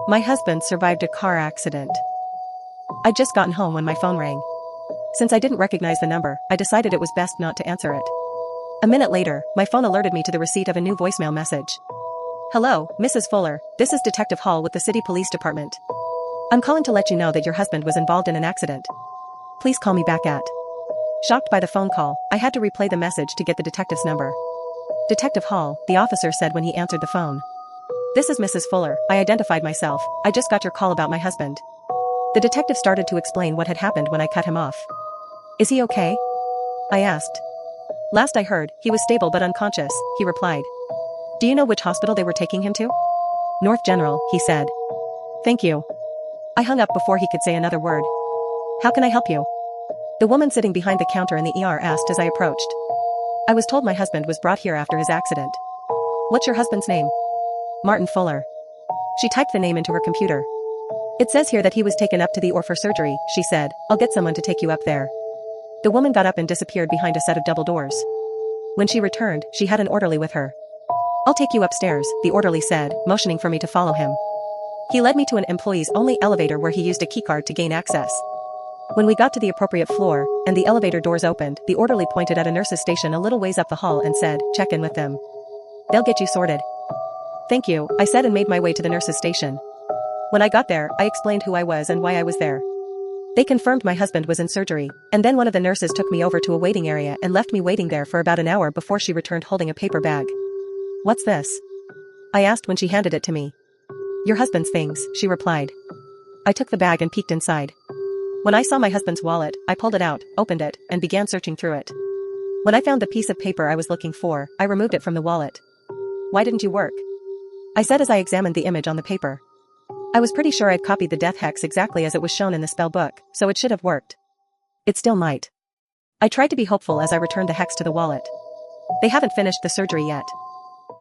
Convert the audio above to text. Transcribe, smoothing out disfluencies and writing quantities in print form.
My husband survived a car accident. I'd just gotten home when my phone rang. Since I didn't recognize the number, I decided it was best not to answer it. A minute later, my phone alerted me to the receipt of a new voicemail message. Hello, Mrs. Fuller, this is Detective Hall with the City Police Department. I'm calling to let you know that your husband was involved in an accident. Please call me back at. Shocked by the phone call, I had to replay the message to get the detective's number. Detective Hall, the officer said when he answered the phone. This is Mrs. Fuller, I identified myself, I just got your call about my husband. The detective started to explain what had happened when I cut him off. Is he okay? I asked. Last I heard, he was stable but unconscious, he replied. Do you know which hospital they were taking him to? North General, he said. Thank you. I hung up before he could say another word. How can I help you? The woman sitting behind the counter in the ER asked as I approached. I was told my husband was brought here after his accident. What's your husband's name? Martin Fuller. She typed the name into her computer. It says here that he was taken up to the OR for surgery, she said. I'll get someone to take you up there. The woman got up and disappeared behind a set of double doors. When she returned, she had an orderly with her. I'll take you upstairs, the orderly said, motioning for me to follow him. He led me to an employees-only elevator where he used a keycard to gain access. When we got to the appropriate floor, and the elevator doors opened, the orderly pointed at a nurse's station a little ways up the hall and said, check in with them. They'll get you sorted. Thank you, I said and made my way to the nurse's station. When I got there, I explained who I was and why I was there. They confirmed my husband was in surgery, and then one of the nurses took me over to a waiting area and left me waiting there for about an hour before she returned holding a paper bag. What's this? I asked when she handed it to me. Your husband's things, she replied. I took the bag and peeked inside. When I saw my husband's wallet, I pulled it out, opened it, and began searching through it. When I found the piece of paper I was looking for, I removed it from the wallet. Why didn't you work? I said as I examined the image on the paper. I was pretty sure I'd copied the death hex exactly as it was shown in the spell book, so it should have worked. It still might. I tried to be hopeful as I returned the hex to the wallet. They haven't finished the surgery yet.